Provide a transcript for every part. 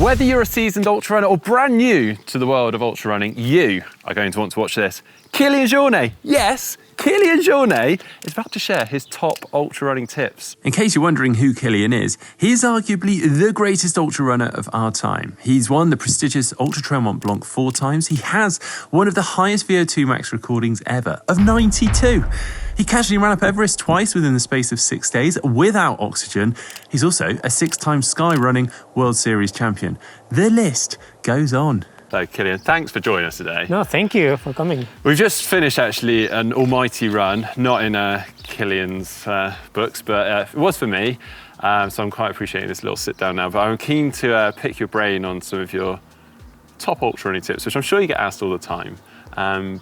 Whether you're a seasoned ultra runner or brand new to the world of ultra running, you are going to want to watch this. Kilian Jornet, yes, Kilian Jornet is about to share his top ultra running tips. In case you're wondering who Kilian is, he is arguably the greatest ultra runner of our time. He's won the prestigious Ultra Trail Mont Blanc 4 times. He has one of the highest VO2 max recordings ever of 92. He casually ran up Everest twice within the space of 6 days without oxygen. He's also a 6-time Sky Running World Series champion. The list goes on. So, Kilian, thanks for joining us today. No, thank you for coming. We've just finished, actually, an almighty run, not in Kilian's books, but it was for me. So I'm quite appreciating this little sit down now. But I'm keen to pick your brain on some of your top ultra running tips, which I'm sure you get asked all the time.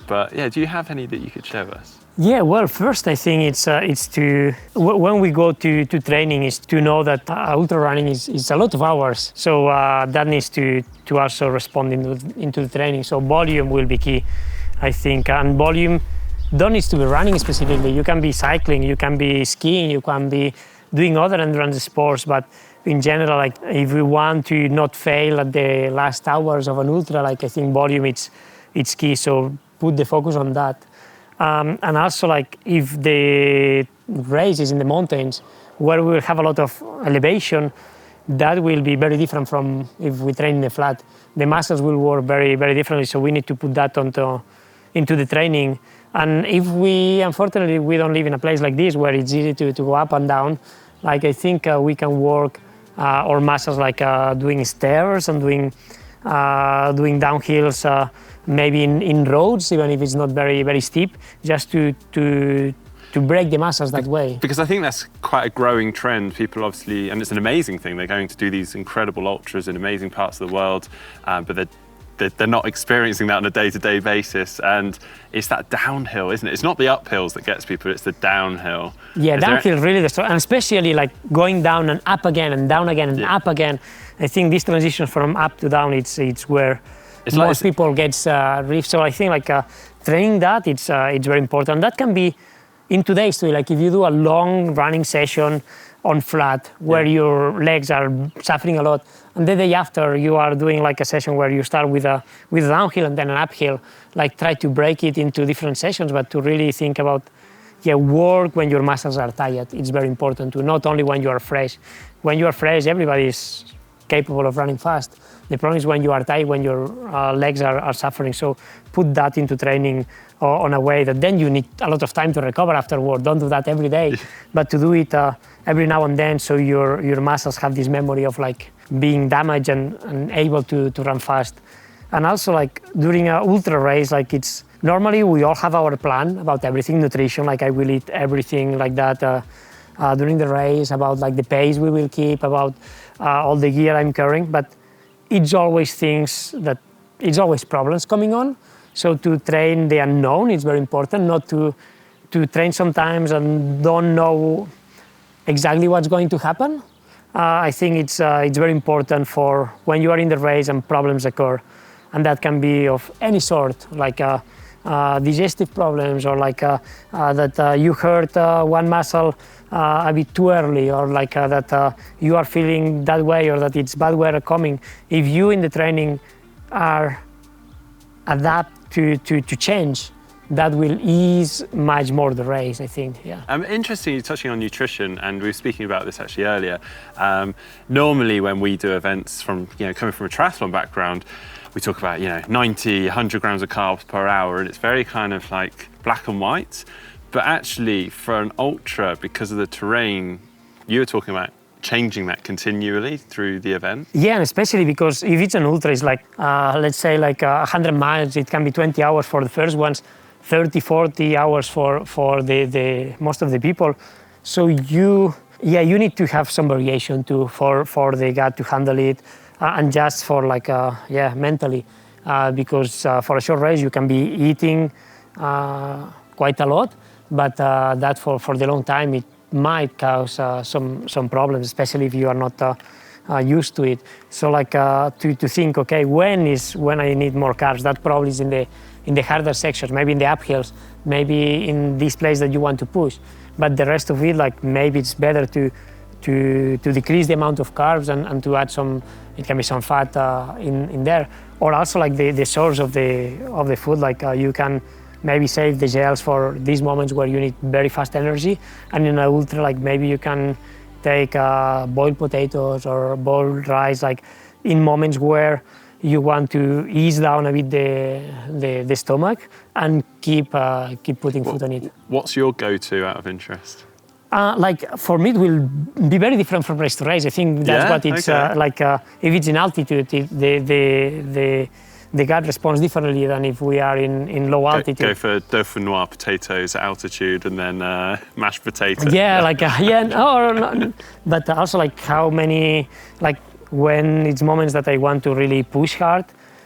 But yeah, do you have any that you could share with us? Yeah, well, first I think it's to, when we go to training, is to know that ultra running is a lot of hours. So that needs to also respond into the training. So volume will be key, I think. And volume don't need to be running specifically. You can be cycling, you can be skiing, you can be doing other endurance sports. But in general, like if we want to not fail at the last hours of an ultra, like I think volume it's key. So put the focus on that. And also, like, if the race is in the mountains, where we will have a lot of elevation, that will be very different from if we train in the flat. The muscles will work very, very differently, so we need to put that into the training. And if unfortunately, we don't live in a place like this, where it's easy to go up and down, like, I think we can work our muscles, like doing stairs and doing downhills, maybe in roads, even if it's not very, very steep, just to break the muscles that way. Because I think that's quite a growing trend. People obviously, and it's an amazing thing, they're going to do these incredible ultras in amazing parts of the world, but they're not experiencing that on a day-to-day basis. And it's that downhill, isn't it? It's not the uphills that gets people, it's the downhill. Yeah, downhill really destroys, and especially like going down and up again and down again and up again. I think this transition from up to down, it's where most people get riff. So I think like training that, it's very important. That can be in today's too. Like if you do a long running session on flat where your legs are suffering a lot, and the day after you are doing like a session where you start with a downhill and then an uphill, like try to break it into different sessions, but to really think about work when your muscles are tired. It's very important to, not only when you are fresh. When you are fresh, everybody is capable of running fast. The problem is when you are tired, when your legs are suffering. So put that into training on a way that then you need a lot of time to recover afterward. Don't do that every day, but to do it every now and then, so your muscles have this memory of like being damaged and able to run fast. And also like during an ultra race, like it's normally we all have our plan about everything, nutrition, like I will eat everything like that during the race, about like the pace we will keep, about all the gear I'm carrying, but it's always problems coming on. So to train the unknown is very important, not to train sometimes and don't know exactly what's going to happen. I think it's very important for when you are in the race and problems occur. And that can be of any sort, like digestive problems, or like that you hurt one muscle a bit too early, or like that you are feeling that way, or that it's bad weather coming. If you in the training are adapt to change, that will ease much more the race, I think. Yeah. Interesting, you're touching on nutrition, and we were speaking about this actually earlier. Normally, when we do events from coming from a triathlon background, we talk about 90, 100 grams of carbs per hour, and it's very kind of like black and white. But actually, for an ultra, because of the terrain, you were talking about changing that continually through the event. Yeah, and especially because if it's an ultra, it's like, let's say like 100 miles, it can be 20 hours for the first ones, 30, 40 hours for the most of the people. So you need to have some variation too for the gut to handle it, and just for like, mentally, because for a short race, you can be eating quite a lot, but that for the long time, it might cause some problems, especially if you are not used to it. So like to think, okay, when I need more carbs? That probably is in the harder sections, maybe in the uphills, maybe in this place that you want to push. But the rest of it, like maybe it's better to decrease the amount of carbs and to add some, it can be some fat in there, or also like the source of the food. Like you can maybe save the gels for these moments where you need very fast energy, and in an ultra, like maybe you can take boiled potatoes or boiled rice, like in moments where you want to ease down a bit the stomach and keep putting food on it. What's your go-to out of interest? Like for me, it will be very different from race to race. I think that's what it's like. If it's in altitude, the gut responds differently than if we are in low altitude. Go for dauphinoise potatoes at altitude and then mashed potato. Yeah, like but also like how many, like when it's moments that I want to really push hard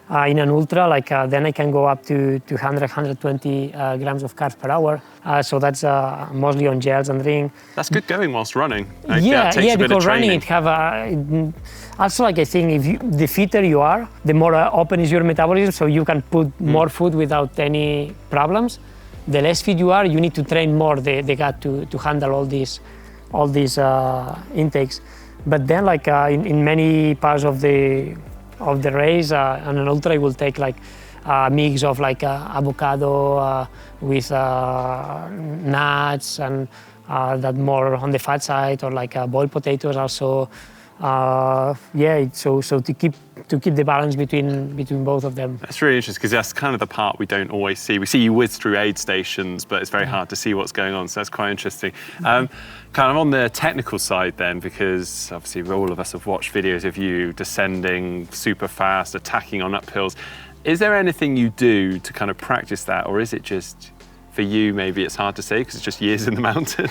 in an ultra, like then I can go up to 100, 120 grams of carbs per hour. So that's mostly on gels and drink. That's good going whilst running. Like, Because running it have also, like I think the fitter you are, the more open is your metabolism, so you can put more food without any problems. The less fit you are, you need to train more the gut to handle all these intakes. But then, like in many parts of the race, on an ultra, I will take like a mix of like avocado with nuts and that more on the fat side, or like boiled potatoes also. So to keep the balance between both of them. That's really interesting, because that's kind of the part we don't always see. We see you whiz through aid stations, but it's very hard to see what's going on. So that's quite interesting. Kind of on the technical side then, because obviously all of us have watched videos of you descending super fast, attacking on uphills. Is there anything you do to kind of practice that, or is it just, for you, maybe it's hard to say because it's just years in the mountains?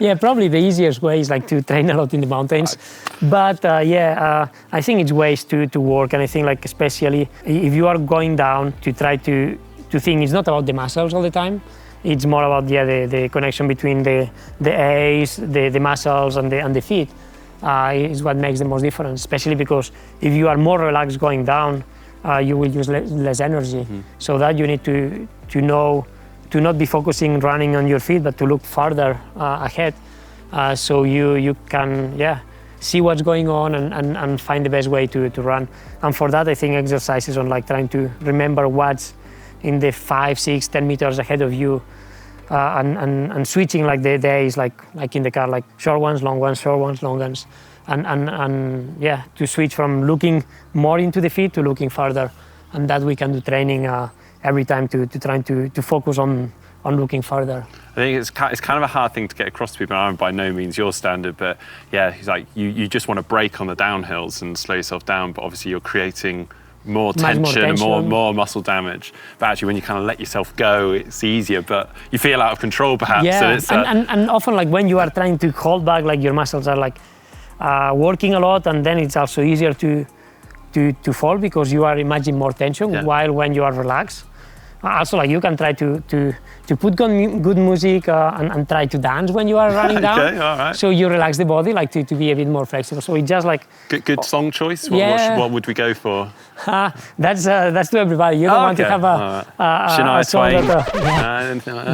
Yeah, probably the easiest way is like to train a lot in the mountains. Right. But I think it's ways to work, and I think like especially if you are going down to try to think it's not about the muscles all the time. It's more about the connection between the A's, the muscles and the feet is what makes the most difference, especially because if you are more relaxed going down, you will use less energy. Mm-hmm. So that you need to know to not be focusing running on your feet, but to look farther ahead, so you can see what's going on and find the best way to run. And for that, I think exercises on like trying to remember what's in the 5, 6, 10 meters ahead of you, and switching like the days, like in the car, like short ones, long ones, short ones, long ones, and to switch from looking more into the feet to looking farther, and that we can do training every time to trying to focus on looking farther. I think it's kind of a hard thing to get across to people. I'm by no means your standard, but it's like you just want to brake on the downhills and slow yourself down, but obviously you're creating more tension and more muscle damage. But actually, when you kind of let yourself go, it's easier, but you feel out of control perhaps. Yeah, and often like when you are trying to hold back, like your muscles are like working a lot, and then it's also easier to fall because you are imagining more tension, while when you are relaxed. Also, like you can try to put good music and try to dance when you are running down. Okay, all right. So you relax the body, like to be a bit more flexible. So it's just like good song choice. What would we go for? That's to everybody. You don't want to have Shania Twain. Anything like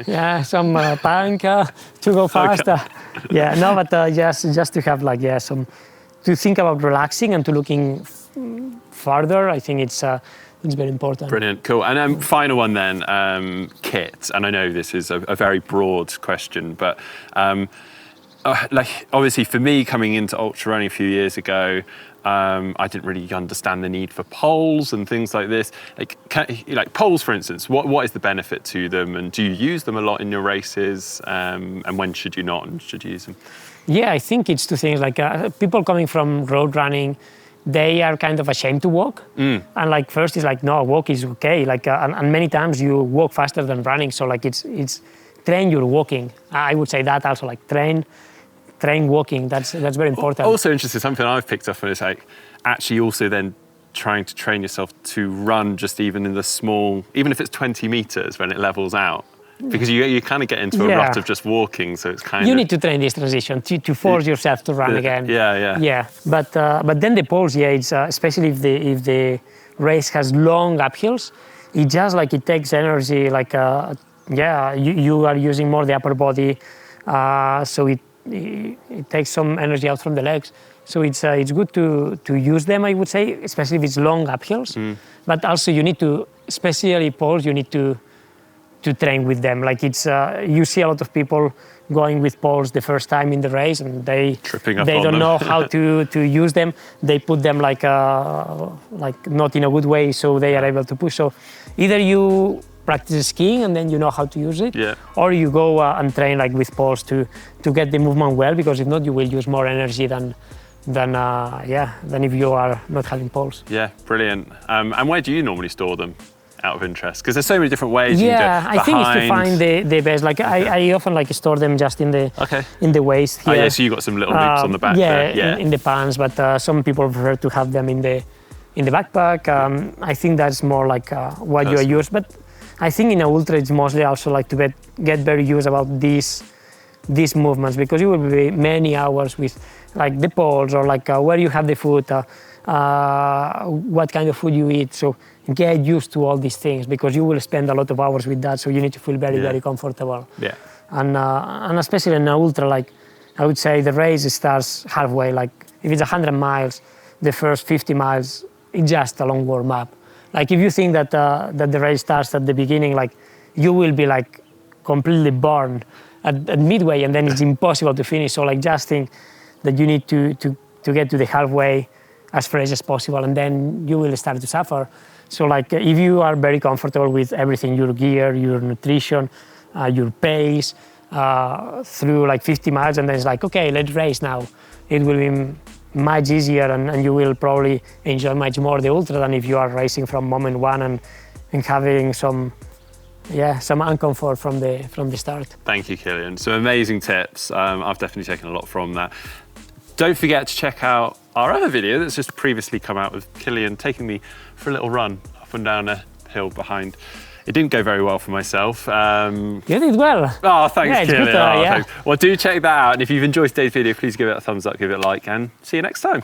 that. Some punk to go fast. Okay. But just to have like some to think about relaxing and to looking farther. I think it's very important. Brilliant, cool. And final one then, kit. And I know this is a very broad question, but like obviously for me coming into ultra running a few years ago, I didn't really understand the need for poles and things like this. Like poles, for instance, what is the benefit to them, and do you use them a lot in your races? And when should you not and should you use them? Yeah, I think it's two things. Like people coming from road running, they are kind of ashamed to walk. And like first is like, no, walk is okay. Like and many times you walk faster than running. So like it's train your walking. I would say that also, like train walking. That's very important. Also interesting, something I've picked up on is like actually also then trying to train yourself to run just even in the small, even if it's 20 meters when it levels out. Because you kind of get into a rut of just walking, so it's kind of... You need to train this transition to force yourself to run again. Yeah. But then the poles, it's especially if the race has long uphills, it just like it takes energy. Like you are using more the upper body, so it takes some energy out from the legs. So it's good to use them, I would say, especially if it's long uphills. But also you need to, especially poles, you need to train with them. Like it's you see a lot of people going with poles the first time in the race, and they don't know how to use them. They put them like not in a good way, so they are able to push. So either you practice skiing and then you know how to use it, or you go and train like with poles to get the movement well, because if not, you will use more energy than if you are not having poles. Yeah, brilliant. And where do you normally store them, out of interest? Because there's so many different ways you can do it. I think it's to find the best. Like I often like store them just in the waist here. Oh yeah, so you got some little loops on the back there. Yeah, in the pants, but some people prefer to have them in the backpack. I think that's more like what you are used. But I think in a ultra it's mostly also like to get very used about these movements, because you will be many hours with like the poles, or like where you have the food, what kind of food you eat. So get used to all these things, because you will spend a lot of hours with that. So you need to feel very comfortable. Yeah. And especially in an ultra, like I would say the race starts halfway. Like if it's 100 miles, the first 50 miles it's just a long warm up. Like if you think that the race starts at the beginning, like you will be like completely burned at midway, and then it's impossible to finish. So like just think that you need to get to the halfway as fresh as possible, and then you will start to suffer. So like if you are very comfortable with everything, your gear, your nutrition, your pace, through like 50 miles, and then it's like, okay, let's race now. It will be much easier, and you will probably enjoy much more the ultra than if you are racing from moment one and having some uncomfort from the start. Thank you, Kilian. Some amazing tips. I've definitely taken a lot from that. Don't forget to check out our other video that's just previously come out with Kilian taking me for a little run up and down a hill behind. It didn't go very well for myself. You did well. Oh, thanks, Kilian. Good, Thanks. Well, do check that out. And if you've enjoyed today's video, please give it a thumbs up, give it a like, and see you next time.